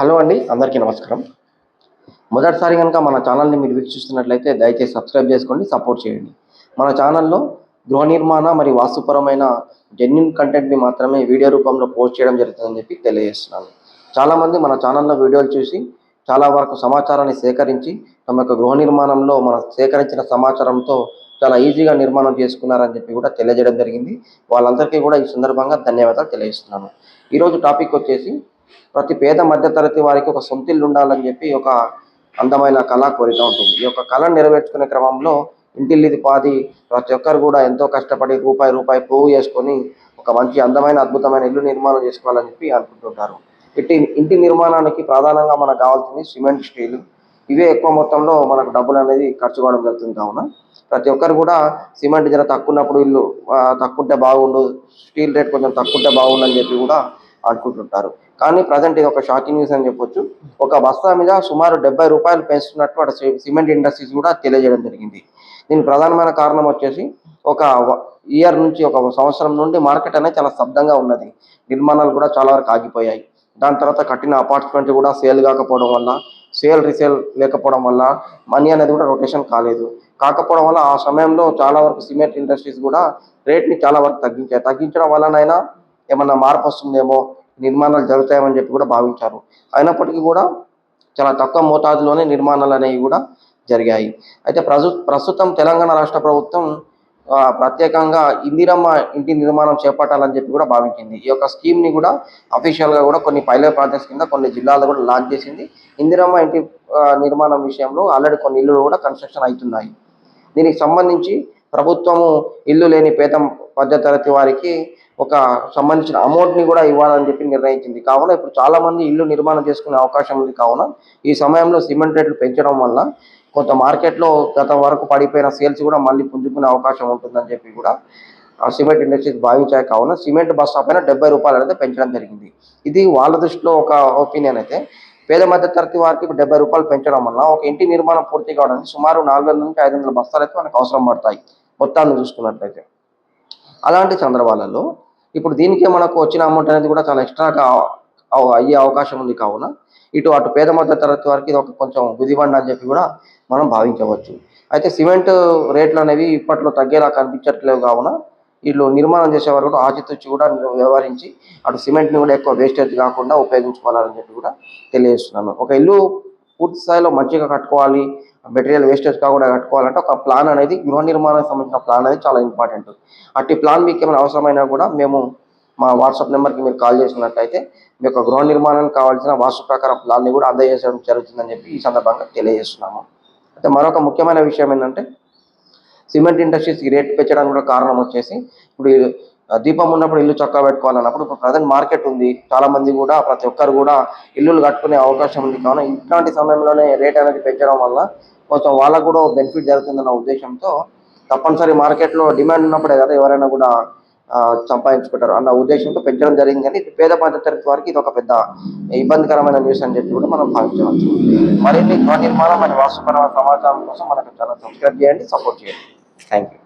Hello అండి, అందరికీ నమస్కారం. మొదటిసారి కనుక మన ఛానల్ని మీరు వీక్షిస్తున్నట్లయితే దయచేసి సబ్స్క్రైబ్ చేసుకోండి, సపోర్ట్ చేయండి. మన ఛానల్లో గృహ నిర్మాణ మరియు వాస్తుపరమైన జెన్యూన్ కంటెంట్ని మాత్రమే వీడియో రూపంలో పోస్ట్ చేయడం జరుగుతుందని చెప్పి తెలియజేస్తున్నాను. చాలామంది మన ఛానల్లో వీడియోలు చూసి చాలా వరకు సమాచారాన్ని సేకరించి తమ యొక్క గృహ నిర్మాణంలో మనం సేకరించిన సమాచారంతో చాలా ఈజీగా నిర్మాణం చేసుకున్నారని చెప్పి కూడా తెలియజేయడం జరిగింది. వాళ్ళందరికీ కూడా ఈ సందర్భంగా ధన్యవాదాలు తెలియజేస్తున్నాను. ఈరోజు టాపిక్ వచ్చేసి ప్రతి పేద మధ్యతరగతి వారికి ఒక సొంతిల్లు ఉండాలని చెప్పి ఒక అందమైన కళ కోరిక ఉంటుంది. ఈ యొక్క కళను నెరవేర్చుకునే క్రమంలో ఇంటిల్లిది పాది ప్రతి ఒక్కరు కూడా ఎంతో కష్టపడి రూపాయి పోగు చేసుకొని ఒక మంచి అందమైన అద్భుతమైన ఇల్లు నిర్మాణం చేసుకోవాలని చెప్పి అనుకుంటుంటారు. ఇంటి నిర్మాణానికి ప్రధానంగా మనకు కావాల్సింది సిమెంట్, స్టీల్. ఇవే ఎక్కువ మొత్తంలో మనకు డబ్బులు అనేది ఖర్చు కావడం జరుగుతుంది. కావున ప్రతి ఒక్కరు కూడా సిమెంట్ జర తక్కువ ఉన్నప్పుడు ఇల్లు తక్కువ ఉంటే బాగుండు, స్టీల్ రేట్ కొంచెం తక్కువ ఉంటే బాగుండు అని చెప్పి కూడా అనుకుంటుంటారు. కానీ ప్రజెంట్ ఇది ఒక షాకింగ్ న్యూస్ అని చెప్పొచ్చు. ఒక బస్తా మీద సుమారు 70 రూపాయలు పెంచుతున్నట్టు అటు సిమెంట్ ఇండస్ట్రీస్ కూడా తెలియజేయడం జరిగింది. దీనికి ప్రధానమైన కారణం వచ్చేసి ఒక ఇయర్ నుంచి ఒక సంవత్సరం నుండి మార్కెట్ అనేది చాలా స్తబ్దంగా ఉన్నది. నిర్మాణాలు కూడా చాలా వరకు ఆగిపోయాయి. దాని తర్వాత కట్టిన అపార్ట్మెంట్ కూడా సేల్ కాకపోవడం వల్ల, సేల్ రీసేల్ లేకపోవడం వల్ల మనీ అనేది కూడా రొటేషన్ కాకపోవడం వల్ల ఆ సమయంలో చాలా వరకు సిమెంట్ ఇండస్ట్రీస్ కూడా రేట్ని చాలా వరకు తగ్గించడం వల్లనైనా ఏమన్నా మార్పు వస్తుందేమో, నిర్మాణాలు జరుగుతాయని చెప్పి కూడా భావించారు. అయినప్పటికీ కూడా చాలా తక్కువ మోతాదులోనే నిర్మాణాలు అనేవి కూడా జరిగాయి. అయితే ప్రస్తుతం తెలంగాణ రాష్ట్ర ప్రభుత్వం ప్రత్యేకంగా ఇందిరమ్మ ఇంటి నిర్మాణం చేపట్టాలని చెప్పి కూడా భావించింది. ఈ యొక్క స్కీమ్ని కూడా అఫీషియల్గా కూడా కొన్ని పైలట్ ప్రాజెక్ట్స్ కింద కొన్ని జిల్లాల్లో కూడా లాంచ్ చేసింది. ఇందిరమ్మ ఇంటి నిర్మాణం విషయంలో ఆల్రెడీ కొన్ని ఇల్లులు కూడా కన్స్ట్రక్షన్ అవుతున్నాయి. దీనికి సంబంధించి ప్రభుత్వము ఇల్లు లేని పేద మధ్యతరగతి వారికి ఒక సంబంధించిన అమౌంట్ని కూడా ఇవ్వాలని చెప్పి నిర్ణయించింది. కావున ఇప్పుడు చాలామంది ఇల్లు నిర్మాణం చేసుకునే అవకాశం ఉంది. కావున ఈ సమయంలో సిమెంట్ రేట్లు పెంచడం వల్ల కొంత మార్కెట్లో గత వరకు పడిపోయిన సేల్స్ కూడా మళ్ళీ పుంజుకునే అవకాశం ఉంటుందని చెప్పి కూడా సిమెంట్ ఇండస్ట్రీస్ భావించాయి. కావున సిమెంట్ బస్తా పైన 70 రూపాయలు అనేది పెంచడం జరిగింది. ఇది వాళ్ళ దృష్టిలో ఒక ఒపీనియన్. అయితే పేద మధ్యతరగతి వారికి 70 రూపాయలు పెంచడం వల్ల ఒక ఇంటి నిర్మాణం పూర్తి కావడానికి సుమారు 400 నుంచి 500 బస్తాలు అయితే మనకు అవసరం పడతాయి మొత్తాన్ని చూసుకున్నట్లయితే. అలాంటి సందర్భాలలో ఇప్పుడు దీనికే మనకు వచ్చిన అమౌంట్ అనేది కూడా చాలా ఎక్స్ట్రాగా అయ్యే అవకాశం ఉంది. కావున అటు పేద మధ్య తరగతి వారికి ఇది ఒక కొంచెం గుదిబండ అని చెప్పి కూడా మనం భావించవచ్చు. అయితే సిమెంట్ రేట్లు అనేవి ఇప్పట్లో తగ్గేలా కనిపించట్లేవు. కావున వీళ్ళు నిర్మాణం చేసేవారు కూడా ఆచితూచి కూడా వ్యవహరించి అటు సిమెంట్ని కూడా ఎక్కువ వేస్టేజ్ కాకుండా ఉపయోగించుకోవాలని చెప్పి కూడా తెలియజేస్తున్నాను. ఒక ఇల్లు పూర్తి స్థాయిలో మంచిగా కట్టుకోవాలి, మెటీరియల్ వేస్టేజ్ కాకుండా కట్టుకోవాలంటే ఒక ప్లాన్ అనేది, గృహ నిర్మాణానికి సంబంధించిన ప్లాన్ అనేది చాలా ఇంపార్టెంట్. అట్టి ప్లాన్ మీకు ఏమైనా అవసరమైనా కూడా మేము మా వాట్సాప్ నెంబర్కి మీరు కాల్ చేసినట్టయితే మీ యొక్క గృహ నిర్మాణానికి కావాల్సిన వాస్తు ప్రకారం ప్లాన్ని కూడా అందజేయడం జరుగుతుందని చెప్పి ఈ సందర్భంగా తెలియజేస్తున్నాము. అయితే మరొక ముఖ్యమైన విషయం ఏంటంటే సిమెంట్ ఇండస్ట్రీస్కి రేట్ పెంచడానికి కూడా కారణం వచ్చేసి ఇప్పుడు దీపం ఉన్నప్పుడు ఇల్లు చక్కగా పెట్టుకోవాలన్నప్పుడు ఇప్పుడు ప్రజెంట్ మార్కెట్ ఉంది. చాలామంది కూడా ప్రతి ఒక్కరు కూడా ఇల్లులు కట్టుకునే అవకాశం ఉంది. కావున ఇట్లాంటి సమయంలోనే రేట్ అనేది పెంచడం వల్ల కొంచెం వాళ్ళకు కూడా బెనిఫిట్ జరుగుతుందన్న ఉద్దేశంతో తప్పనిసరి మార్కెట్లో డిమాండ్ ఉన్నప్పుడే కదా ఎవరైనా కూడా సంపాదించుకుంటారు అన్న ఉద్దేశంతో పెంచడం జరిగింది. కానీ పేద మధ్యతరగతి వారికి ఇది ఒక పెద్ద ఇబ్బందికరమైన న్యూస్ అని చెప్పి కూడా మనం భావించవచ్చు. మరిన్ని గృహ నిర్మాణం మరియు వాస్తుపరమైన సమాచారం కోసం మనకు చాలా సబ్స్క్రైబ్ చేయండి, సపోర్ట్ చేయండి. Thank you.